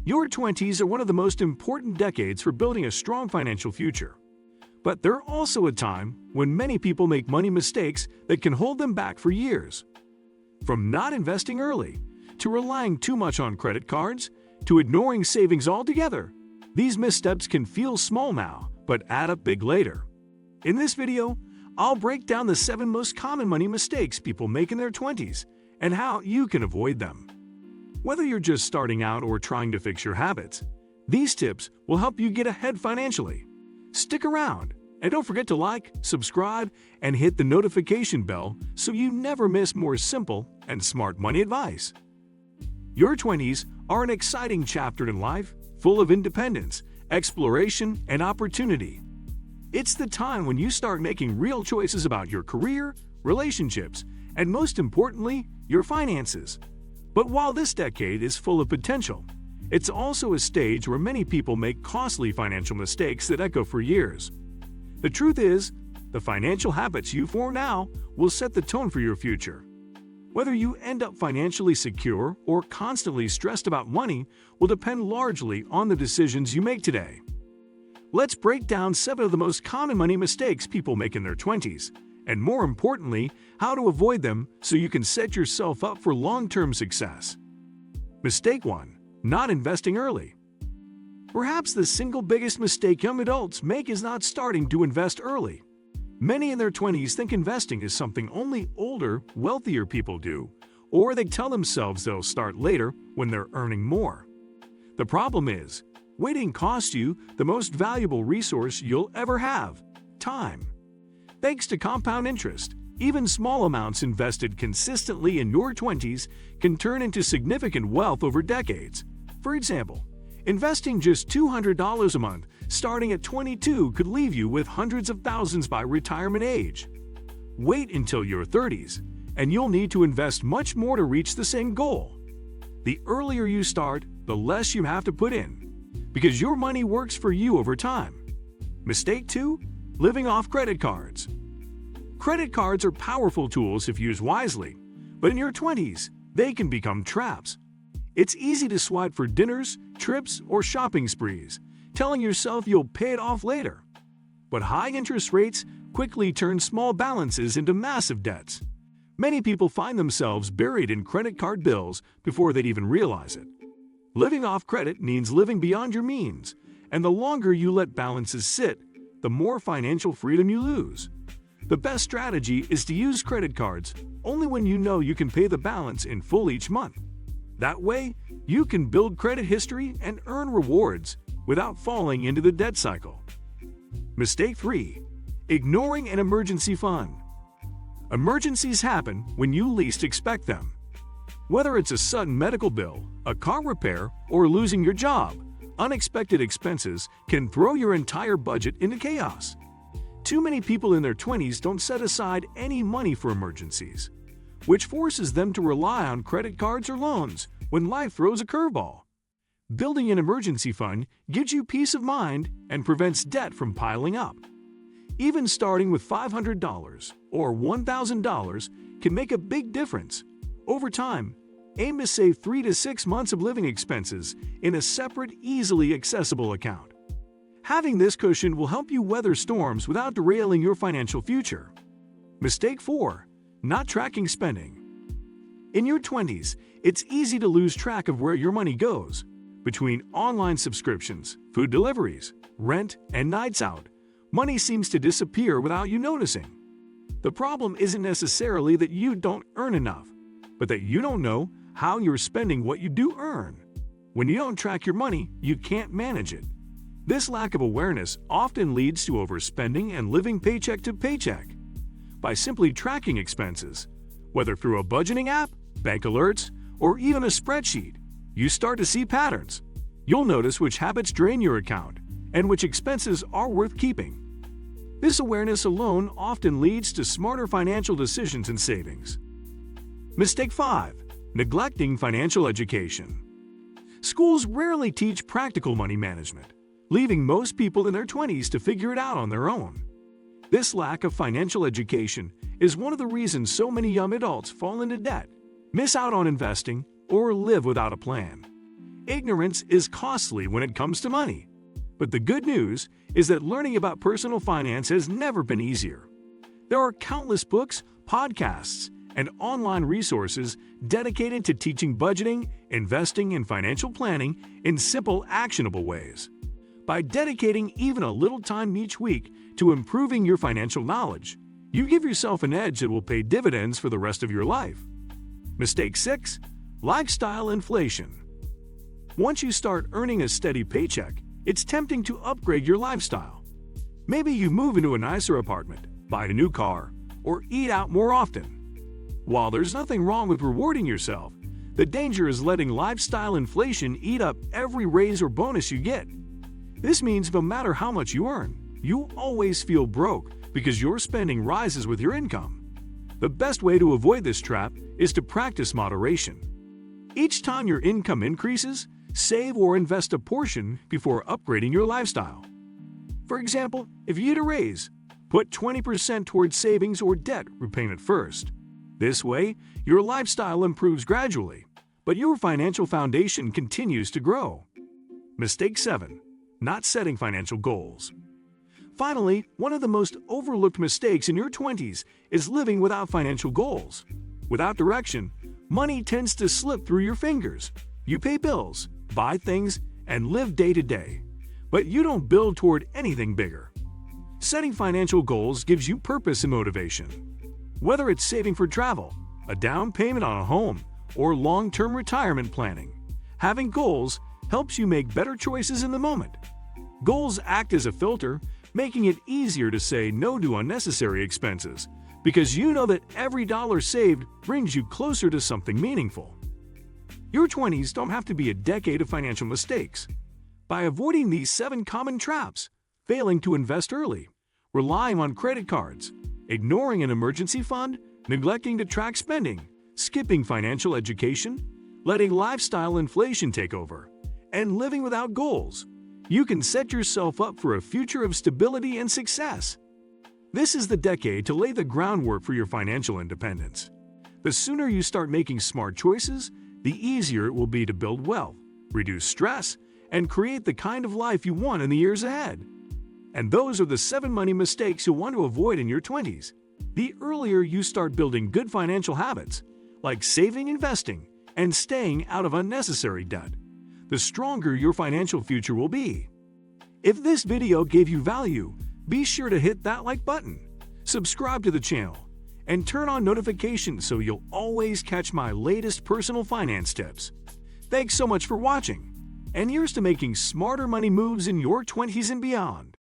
Your 20s are one of the most important decades for building a strong financial future. But they're also a time when many people make money mistakes that can hold them back for years. From not investing early, to relying too much on credit cards, to ignoring savings altogether, these missteps can feel small now, but add up big later. In this video, I'll break down the 7 most common money mistakes people make in their 20s and how you can avoid them. Whether you're just starting out or trying to fix your habits, these tips will help you get ahead financially. Stick around, and don't forget to like, subscribe, and hit the notification bell so you never miss more simple and smart money advice. Your 20s are an exciting chapter in life, full of independence, exploration, and opportunity. It's the time when you start making real choices about your career, relationships, and most importantly, your finances. But while this decade is full of potential, it's also a stage where many people make costly financial mistakes that echo for years. The truth is, the financial habits you form now will set the tone for your future. Whether you end up financially secure or constantly stressed about money will depend largely on the decisions you make today. Let's break down 7 of the most common money mistakes people make in their 20s, and more importantly, how to avoid them so you can set yourself up for long-term success. Mistake 1. Not investing early. Perhaps the single biggest mistake young adults make is not starting to invest early. Many in their 20s think investing is something only older, wealthier people do, or they tell themselves they'll start later when they're earning more. The problem is, waiting costs you the most valuable resource you'll ever have: time. Thanks to compound interest, even small amounts invested consistently in your 20s can turn into significant wealth over decades. For example, investing just $200 a month starting at 22 could leave you with hundreds of thousands by retirement age. Wait until your 30s, and you'll need to invest much more to reach the same goal. The earlier you start, the less you have to put in, because your money works for you over time. Mistake 2. Living off credit cards. Credit cards are powerful tools if used wisely, but in your 20s, they can become traps. It's easy to swipe for dinners, trips, or shopping sprees, telling yourself you'll pay it off later. But high interest rates quickly turn small balances into massive debts. Many people find themselves buried in credit card bills before they'd even realize it. Living off credit means living beyond your means, and the longer you let balances sit, the more financial freedom you lose. The best strategy is to use credit cards only when you know you can pay the balance in full each month. That way, you can build credit history and earn rewards without falling into the debt cycle. Mistake 3. Ignoring an emergency fund. Emergencies happen when you least expect them. Whether it's a sudden medical bill, a car repair, or losing your job, unexpected expenses can throw your entire budget into chaos. Too many people in their 20s don't set aside any money for emergencies, which forces them to rely on credit cards or loans when life throws a curveball. Building an emergency fund gives you peace of mind and prevents debt from piling up. Even starting with $500 or $1,000 can make a big difference. Over time, aim to save 3 to 6 months of living expenses in a separate, easily accessible account. Having this cushion will help you weather storms without derailing your financial future. Mistake 4. Not tracking spending. In your 20s, it's easy to lose track of where your money goes. Between online subscriptions, food deliveries, rent, and nights out, money seems to disappear without you noticing. The problem isn't necessarily that you don't earn enough, but that you don't know how you're spending what you do earn. When you don't track your money, you can't manage it. This lack of awareness often leads to overspending and living paycheck to paycheck. By simply tracking expenses, whether through a budgeting app, bank alerts, or even a spreadsheet, you start to see patterns. You'll notice which habits drain your account and which expenses are worth keeping. This awareness alone often leads to smarter financial decisions and savings. Mistake 5. Neglecting financial education. Schools rarely teach practical money management, leaving most people in their 20s to figure it out on their own. This lack of financial education is one of the reasons so many young adults fall into debt, miss out on investing, or live without a plan. Ignorance is costly when it comes to money. But the good news is that learning about personal finance has never been easier. There are countless books, podcasts, and online resources dedicated to teaching budgeting, investing, and financial planning in simple, actionable ways. By dedicating even a little time each week to improving your financial knowledge, you give yourself an edge that will pay dividends for the rest of your life. Mistake 6. Lifestyle inflation. Once you start earning a steady paycheck, it's tempting to upgrade your lifestyle. Maybe you move into a nicer apartment, buy a new car, or eat out more often. While there's nothing wrong with rewarding yourself, the danger is letting lifestyle inflation eat up every raise or bonus you get. This means no matter how much you earn, you always feel broke because your spending rises with your income. The best way to avoid this trap is to practice moderation. Each time your income increases, save or invest a portion before upgrading your lifestyle. For example, if you get a raise, put 20% towards savings or debt repayment first. This way, your lifestyle improves gradually, but your financial foundation continues to grow. Mistake 7. Not setting financial goals. Finally, one of the most overlooked mistakes in your 20s is living without financial goals. Without direction, money tends to slip through your fingers. You pay bills, buy things, and live day to day, but you don't build toward anything bigger. Setting financial goals gives you purpose and motivation. Whether it's saving for travel, a down payment on a home, or long-term retirement planning, having goals helps you make better choices in the moment. Goals act as a filter, making it easier to say no to unnecessary expenses because you know that every dollar saved brings you closer to something meaningful. Your 20s don't have to be a decade of financial mistakes. By avoiding these 7 common traps, failing to invest early, relying on credit cards, ignoring an emergency fund, neglecting to track spending, skipping financial education, letting lifestyle inflation take over, and living without goals, you can set yourself up for a future of stability and success. This is the decade to lay the groundwork for your financial independence. The sooner you start making smart choices, the easier it will be to build wealth, reduce stress, and create the kind of life you want in the years ahead. And those are the 7 money mistakes you'll want to avoid in your 20s. The earlier you start building good financial habits, like saving, investing, and staying out of unnecessary debt, the stronger your financial future will be. If this video gave you value, be sure to hit that like button, subscribe to the channel, and turn on notifications so you'll always catch my latest personal finance tips. Thanks so much for watching, and here's to making smarter money moves in your 20s and beyond.